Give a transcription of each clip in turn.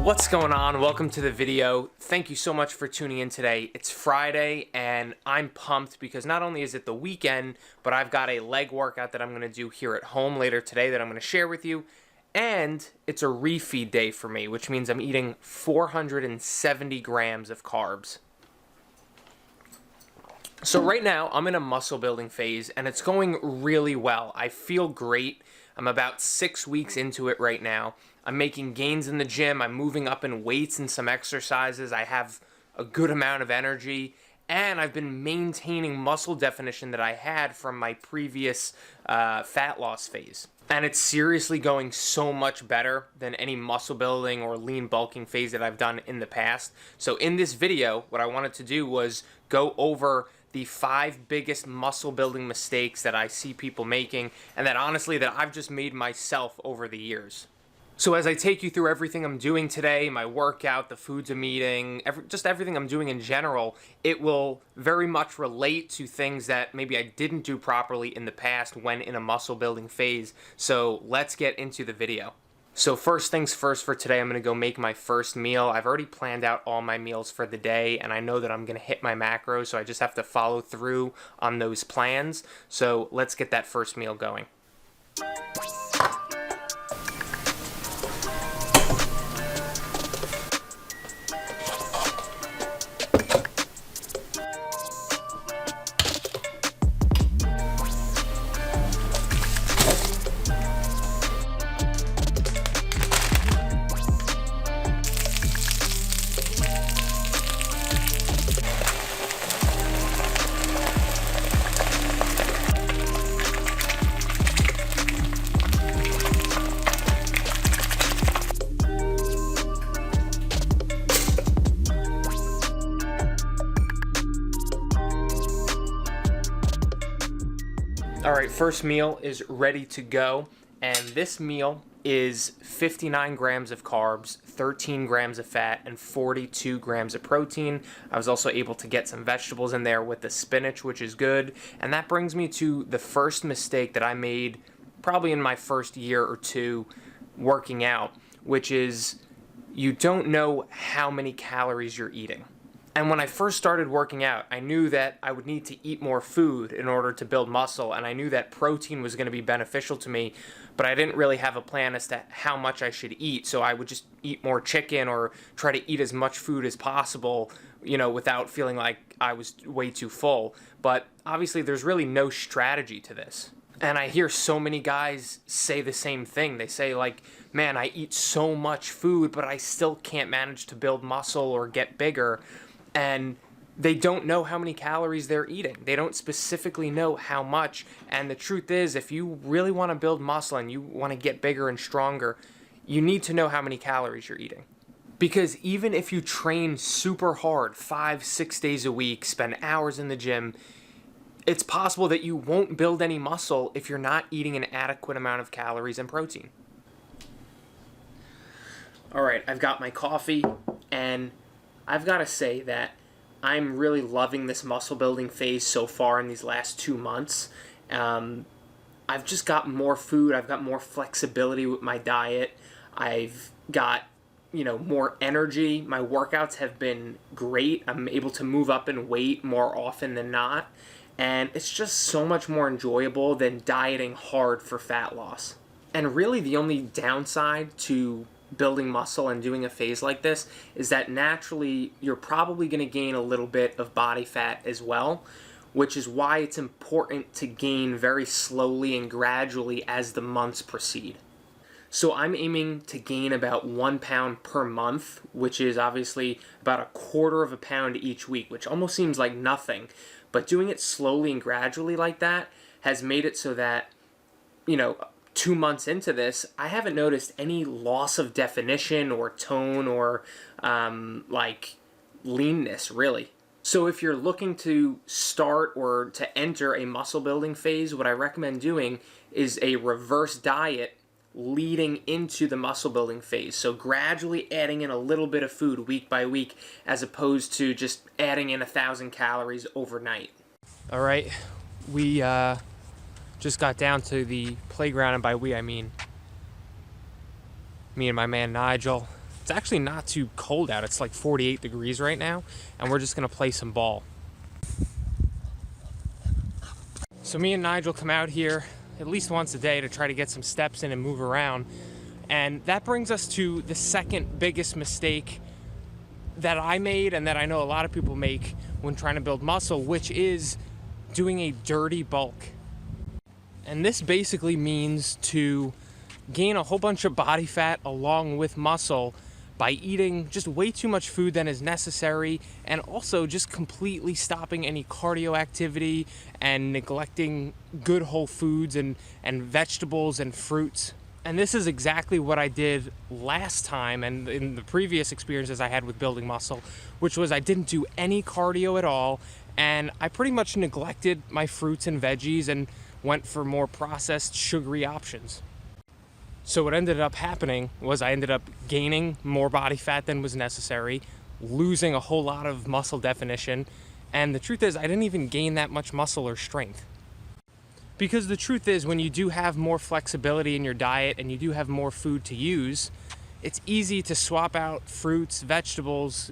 What's going on? Welcome to the video. Thank you so much for tuning in today. It's Friday and I'm pumped because not only is it the weekend, but I've got a leg workout that I'm going to do here at home later today that I'm going to share with you. And it's a refeed day for me, which means I'm eating 470 grams of carbs. So right now I'm in a muscle building phase and it's going really well. I feel great. I'm about 6 weeks into it right now. I'm making gains in the gym. I'm moving up in weights and some exercises. I have a good amount of energy. And I've been maintaining muscle definition that I had from my previous fat loss phase. And it's seriously going so much better than any muscle building or lean bulking phase that I've done in the past. So in this video, what I wanted to do was go over the 5 biggest muscle building mistakes that I see people making and that honestly that I've just made myself over the years. So as I take you through everything I'm doing today, my workout, the foods I'm eating, just everything I'm doing in general, it will very much relate to things that maybe I didn't do properly in the past when in a muscle building phase. So let's get into the video. So first things first for today, I'm going to go make my first meal. I've already planned out all my meals for the day, and I know that I'm going to hit my macros, so I just have to follow through on those plans. So let's get that first meal going. Alright, first meal is ready to go, and this meal is 59 grams of carbs, 13 grams of fat, and 42 grams of protein. I was also able to get some vegetables in there with the spinach, which is good, and that brings me to the first mistake that I made probably in my first year or two working out, which is you don't know how many calories you're eating. And when I first started working out, I knew that I would need to eat more food in order to build muscle, and I knew that protein was going to be beneficial to me, but I didn't really have a plan as to how much I should eat, so I would just eat more chicken or try to eat as much food as possible, you know, without feeling like I was way too full. But obviously there's really no strategy to this. And I hear so many guys say the same thing. They say like, man, I eat so much food, but I still can't manage to build muscle or get bigger. And they don't know how many calories they're eating. They don't specifically know how much. And the truth is, if you really want to build muscle and you want to get bigger and stronger, you need to know how many calories you're eating. Because even if you train super hard 5-6 days a week, spend hours in the gym, it's possible that you won't build any muscle if you're not eating an adequate amount of calories and protein. All right, I've got my coffee, and I've got to say that I'm really loving this muscle building phase so far in these last 2 months. I've just got more food. I've got more flexibility with my diet. I've got, more energy. My workouts have been great. I'm able to move up in weight more often than not. And it's just so much more enjoyable than dieting hard for fat loss. And really the only downside to building muscle and doing a phase like this is that naturally you're probably going to gain a little bit of body fat as well, which is why it's important to gain very slowly and gradually as the months proceed. So I'm aiming to gain about 1 pound per month, which is obviously about 1/4 pound each week, which almost seems like nothing, but doing it slowly and gradually like that has made it so that, 2 months into this, I haven't noticed any loss of definition or tone or leanness, really. So if you're looking to start or to enter a muscle building phase, what I recommend doing is a reverse diet leading into the muscle building phase. So gradually adding in a little bit of food week by week as opposed to just adding in 1,000 calories overnight. All right, we just got down to the playground, and by we I mean me and my man Nigel. It's actually not too cold out. It's like 48 degrees right now, and we're just gonna play some ball. So me and Nigel come out here at least once a day to try to get some steps in and move around. And that brings us to the second biggest mistake that I made and that I know a lot of people make when trying to build muscle, which is doing a dirty bulk. And this basically means to gain a whole bunch of body fat along with muscle by eating just way too much food than is necessary, and also just completely stopping any cardio activity and neglecting good whole foods and vegetables and fruits. And this is exactly what I did last time and in the previous experiences I had with building muscle, which was I didn't do any cardio at all, and I pretty much neglected my fruits and veggies and went for more processed, sugary options. So what ended up happening was I ended up gaining more body fat than was necessary, losing a whole lot of muscle definition, and the truth is I didn't even gain that much muscle or strength. Because the truth is, when you do have more flexibility in your diet and you do have more food to use, it's easy to swap out fruits, vegetables,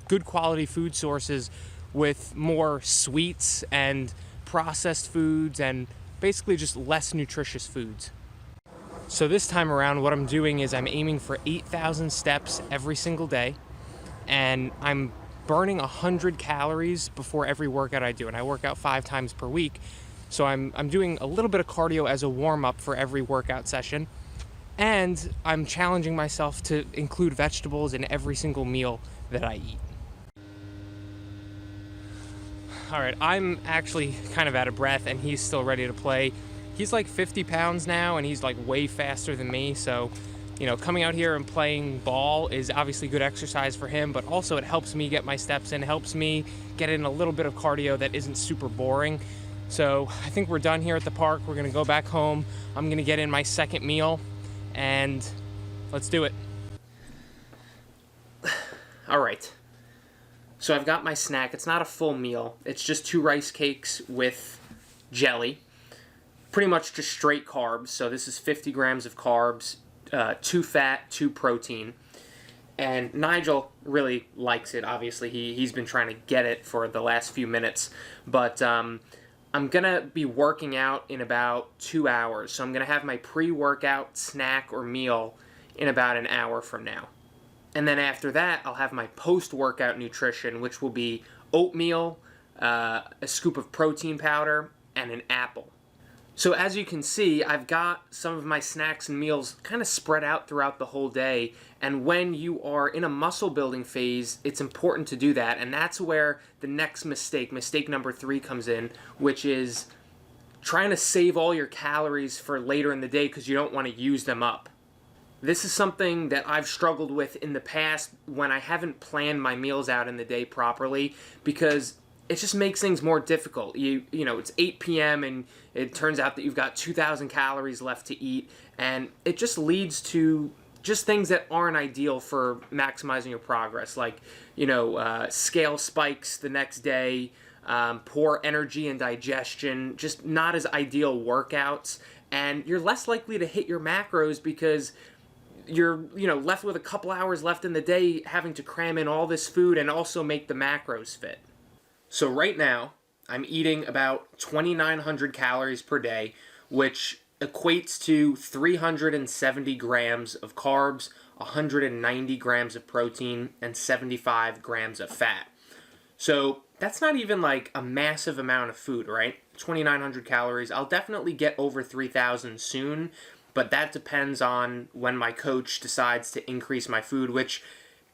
good quality food sources with more sweets and processed foods and basically just less nutritious foods. So this time around, what I'm doing is I'm aiming for 8,000 steps every single day, and I'm burning 100 calories before every workout I do, and I work out 5 times per week. So I'm doing a little bit of cardio as a warm-up for every workout session, and I'm challenging myself to include vegetables in every single meal that I eat. All right, I'm actually kind of out of breath, and he's still ready to play. He's like 50 pounds now, and he's like way faster than me, so coming out here and playing ball is obviously good exercise for him, but also it helps me get my steps in, helps me get in a little bit of cardio that isn't super boring. So I think we're done here at the park. We're gonna go back home. I'm gonna get in my second meal, and let's do it. All right, so I've got my snack. It's not a full meal. It's just 2 rice cakes with jelly. Pretty much just straight carbs. So this is 50 grams of carbs, 2 fat, 2 protein. And Nigel really likes it, obviously. He's been trying to get it for the last few minutes. But I'm going to be working out in about 2 hours. So I'm going to have my pre-workout snack or meal in about an hour from now. And then after that, I'll have my post-workout nutrition, which will be oatmeal, a scoop of protein powder, and an apple. So as you can see, I've got some of my snacks and meals kind of spread out throughout the whole day, and when you are in a muscle building phase, it's important to do that, and that's where the next mistake number 3 comes in, which is trying to save all your calories for later in the day because you don't want to use them up. This is something that I've struggled with in the past when I haven't planned my meals out in the day properly, because it just makes things more difficult. It's 8 p.m. and it turns out that you've got 2,000 calories left to eat, and it just leads to just things that aren't ideal for maximizing your progress, like scale spikes the next day, poor energy and digestion, just not as ideal workouts, and you're less likely to hit your macros because you're left with a couple hours left in the day having to cram in all this food and also make the macros fit. So right now, I'm eating about 2,900 calories per day, which equates to 370 grams of carbs, 190 grams of protein, and 75 grams of fat. So that's not even like a massive amount of food, right? 2,900 calories. I'll definitely get over 3,000 soon, but that depends on when my coach decides to increase my food, which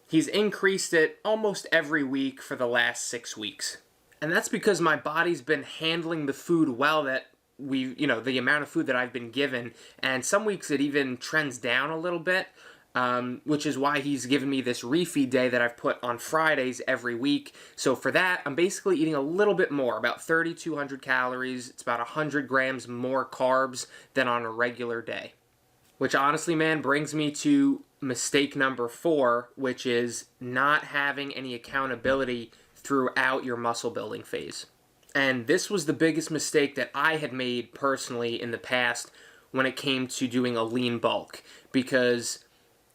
he's increased it almost every week for the last 6 weeks. And that's because my body's been handling the food well that the amount of food that I've been given. And some weeks it even trends down a little bit, which is why he's given me this refeed day that I've put on Fridays every week. So for that, I'm basically eating a little bit more, about 3,200 calories. It's about 100 grams more carbs than on a regular day. Which honestly, man, brings me to mistake number 4, which is not having any accountability throughout your muscle building phase. And this was the biggest mistake that I had made personally in the past when it came to doing a lean bulk, because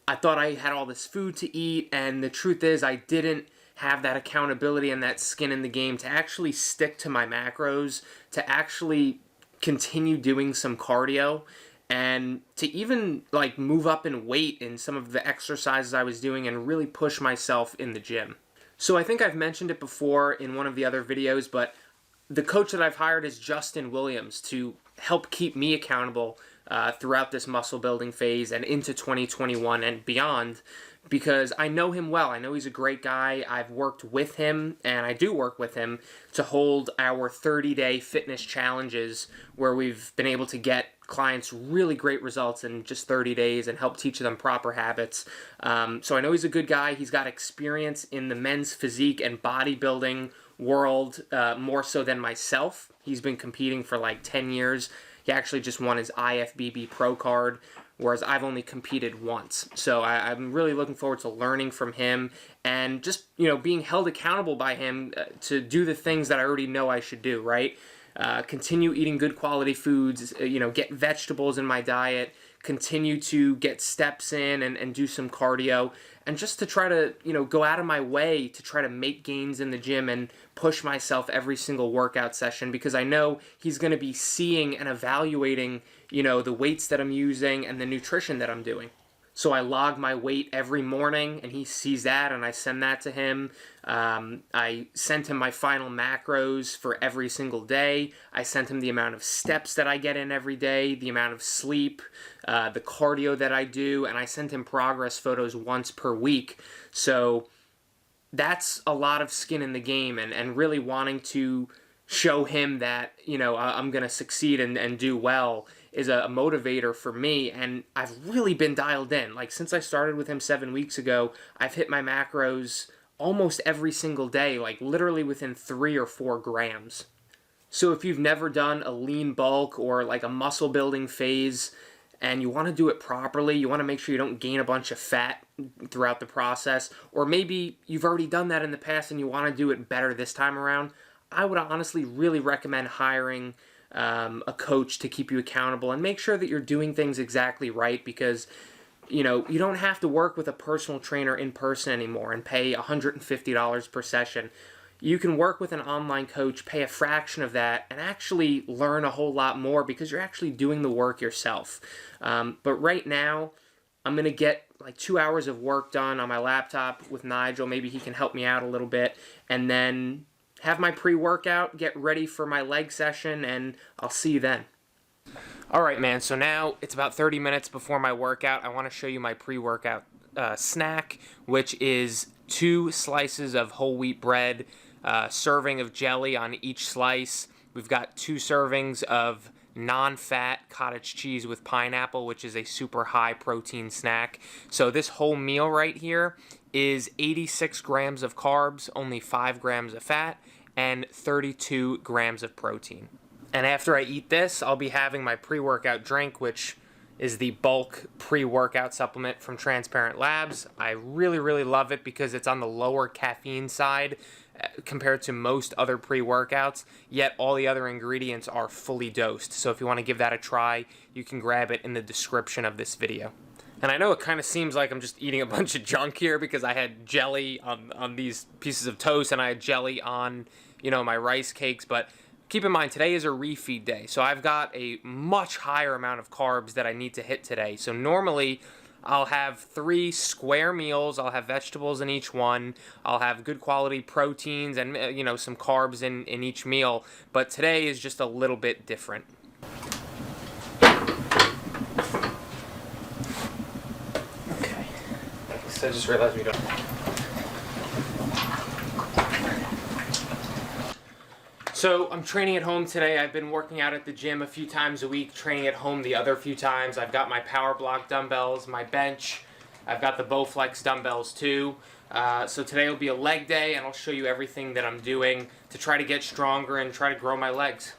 I thought I had all this food to eat, and the truth is I didn't have that accountability and that skin in the game to actually stick to my macros, to actually continue doing some cardio, and to even like move up in weight in some of the exercises I was doing and really push myself in the gym. So I think I've mentioned it before in one of the other videos, but the coach that I've hired is Justin Williams to help keep me accountable throughout this muscle building phase and into 2021 and beyond, because I know him well. I know he's a great guy. I've worked with him, and I do work with him to hold our 30-day fitness challenges where we've been able to get clients really great results in just 30 days and help teach them proper habits. So I know he's a good guy. He's got experience in the men's physique and bodybuilding world, more so than myself. He's been competing for like 10 years. He actually just won his IFBB Pro card, whereas I've only competed once. So I'm really looking forward to learning from him and just, being held accountable by him to do the things that I already know I should do, right? Continue eating good quality foods, get vegetables in my diet, continue to get steps in and do some cardio, and just to try to, go out of my way to try to make gains in the gym and push myself every single workout session, because I know he's going to be seeing and evaluating, the weights that I'm using and the nutrition that I'm doing. So I log my weight every morning, and he sees that, and I send that to him. I sent him my final macros for every single day. I sent him the amount of steps that I get in every day, the amount of sleep, the cardio that I do, and I sent him progress photos once per week. So that's a lot of skin in the game, and really wanting to show him that, I'm going to succeed and do well is a motivator for me. And I've really been dialed in. Like, since I started with him 7 weeks ago, I've hit my macros almost every single day, like literally within 3 or 4 grams. So if you've never done a lean bulk or like a muscle building phase and you want to do it properly, you want to make sure you don't gain a bunch of fat throughout the process, or maybe you've already done that in the past and you want to do it better this time around, I would honestly really recommend hiring a coach to keep you accountable and make sure that you're doing things exactly right, because you don't have to work with a personal trainer in person anymore and pay $150 per session. You can work with an online coach, pay a fraction of that, and actually learn a whole lot more because you're actually doing the work yourself. But right now, I'm going to get like 2 hours of work done on my laptop with Nigel. Maybe he can help me out a little bit, and then have my pre-workout, get ready for my leg session, and I'll see you then. Alright, man, so now it's about 30 minutes before my workout. I want to show you my pre-workout snack, which is 2 slices of whole wheat bread, serving of jelly on each slice. We've got 2 servings of non-fat cottage cheese with pineapple, which is a super high protein snack. So this whole meal right here is 86 grams of carbs, only 5 grams of fat, and 32 grams of protein. And after I eat this, I'll be having my pre-workout drink, which is the bulk pre-workout supplement from Transparent Labs. I really, really love it because it's on the lower caffeine side compared to most other pre-workouts, yet all the other ingredients are fully dosed. So if you want to give that a try, you can grab it in the description of this video. And I know it kind of seems like I'm just eating a bunch of junk here because I had jelly on these pieces of toast and I had jelly on, my rice cakes, but keep in mind, today is a refeed day, so I've got a much higher amount of carbs that I need to hit today. So normally, I'll have 3 square meals. I'll have vegetables in each one. I'll have good quality proteins and, some carbs in each meal. But today is just a little bit different. Okay. So I just realized we don't... So I'm training at home today. I've been working out at the gym a few times a week, training at home the other few times. I've got my power block dumbbells, my bench. I've got the Bowflex dumbbells too. So today will be a leg day, and I'll show you everything that I'm doing to try to get stronger and try to grow my legs.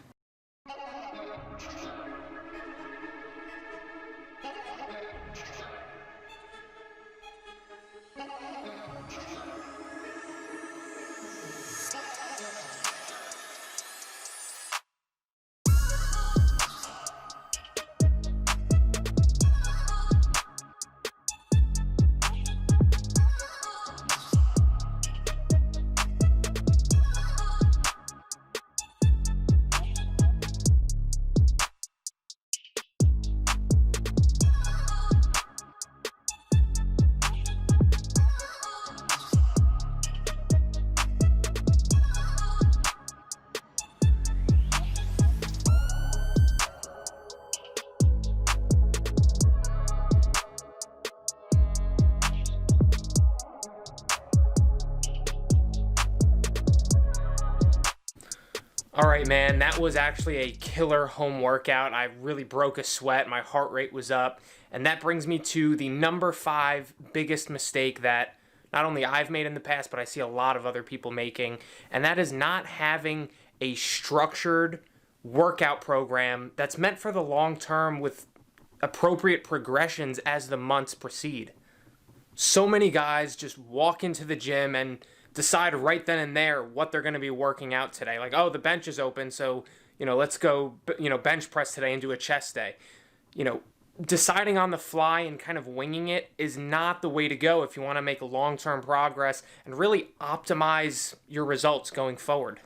All right, man, that was actually a killer home workout. I really broke a sweat. My heart rate was up. And that brings me to the number 5 biggest mistake that not only I've made in the past, but I see a lot of other people making. And that is not having a structured workout program that's meant for the long term with appropriate progressions as the months proceed. So many guys just walk into the gym and decide right then and there what they're going to be working out today. Like, oh, the bench is open, so, let's go, bench press today and do a chest day. Deciding on the fly and kind of winging it is not the way to go if you want to make long-term progress and really optimize your results going forward.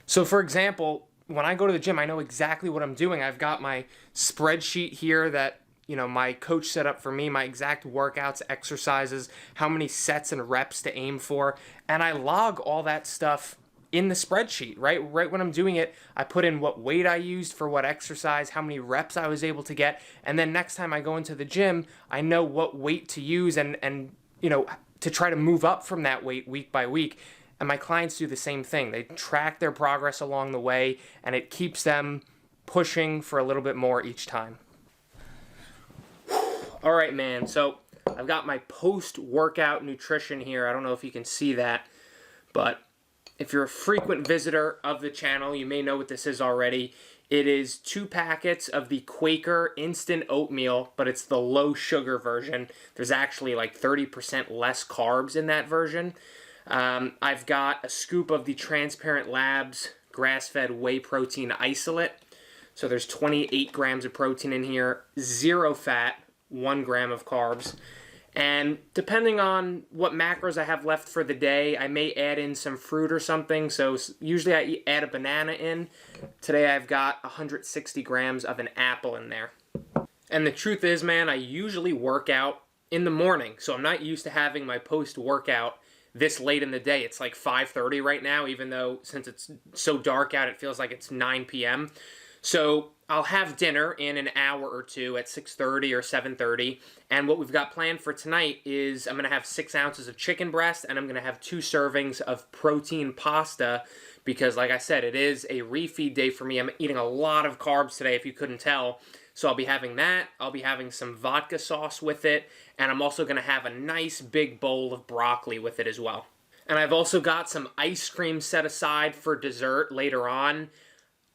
So, for example, when I go to the gym, I know exactly what I'm doing. I've got my spreadsheet here that my coach set up for me, my exact workouts, exercises, how many sets and reps to aim for, and I log all that stuff in the spreadsheet, right? Right when I'm doing it, I put in what weight I used for what exercise, how many reps I was able to get, and then next time I go into the gym, I know what weight to use and to try to move up from that weight week by week. And my clients do the same thing. They track their progress along the way, and it keeps them pushing for a little bit more each time. All right, man, so I've got my post-workout nutrition here. I don't know if you can see that, but if you're a frequent visitor of the channel, you may know what this is already. It is 2 packets of the Quaker instant oatmeal, but it's the low-sugar version. There's actually like 30% less carbs in that version. I've got a scoop of the Transparent Labs grass-fed whey protein isolate. So there's 28 grams of protein in here, 0 fat, 1 gram of carbs. And depending on what macros I have left for the day, I may add in some fruit or something. So usually I add a banana in. Today I've got 160 grams of an apple in there. And the truth is, man, I usually work out in the morning. So I'm not used to having my post-workout this late in the day. It's like 5:30 right now, even though since it's so dark out, it feels like it's 9 p.m. So I'll have dinner in an hour or two at 6:30 or 7:30, and what we've got planned for tonight is I'm going to have 6 ounces of chicken breast, and I'm going to have 2 servings of protein pasta, because like I said, it is a refeed day for me. I'm eating a lot of carbs today, if you couldn't tell. So I'll be having that, I'll be having some vodka sauce with it, and I'm also going to have a nice big bowl of broccoli with it as well. And I've also got some ice cream set aside for dessert later on.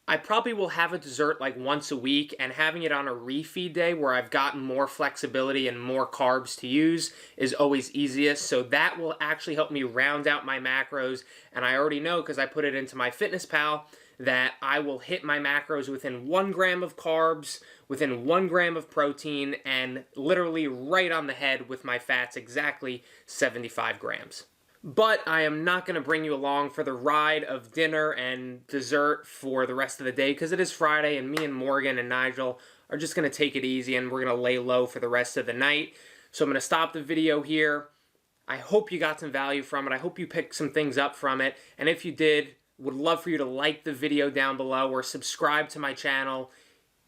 I probably will have a dessert like once a week, and having it on a refeed day where I've gotten more flexibility and more carbs to use is always easiest. So that will actually help me round out my macros, and I already know because I put it into my FitnessPal that I will hit my macros within 1 gram of carbs, within 1 gram of protein, and literally right on the head with my fats, exactly 75 grams. But I am not going to bring you along for the ride of dinner and dessert for the rest of the day because it is Friday, and me and Morgan and Nigel are just going to take it easy and we're going to lay low for the rest of the night. So I'm going to stop the video here. I hope you got some value from it. I hope you picked some things up from it. And if you did, would love for you to like the video down below or subscribe to my channel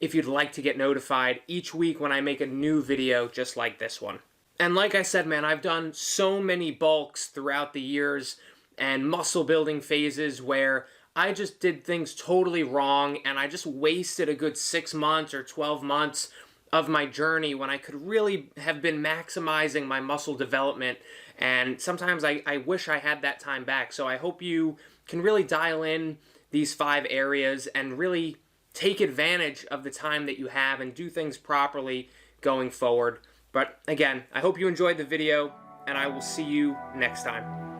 if you'd like to get notified each week when I make a new video just like this one. And like I said, man, I've done so many bulks throughout the years and muscle building phases where I just did things totally wrong and I just wasted a good 6 months or 12 months of my journey when I could really have been maximizing my muscle development. And sometimes I wish I had that time back. So I hope you can really dial in these 5 areas and really take advantage of the time that you have and do things properly going forward. But again, I hope you enjoyed the video, and I will see you next time.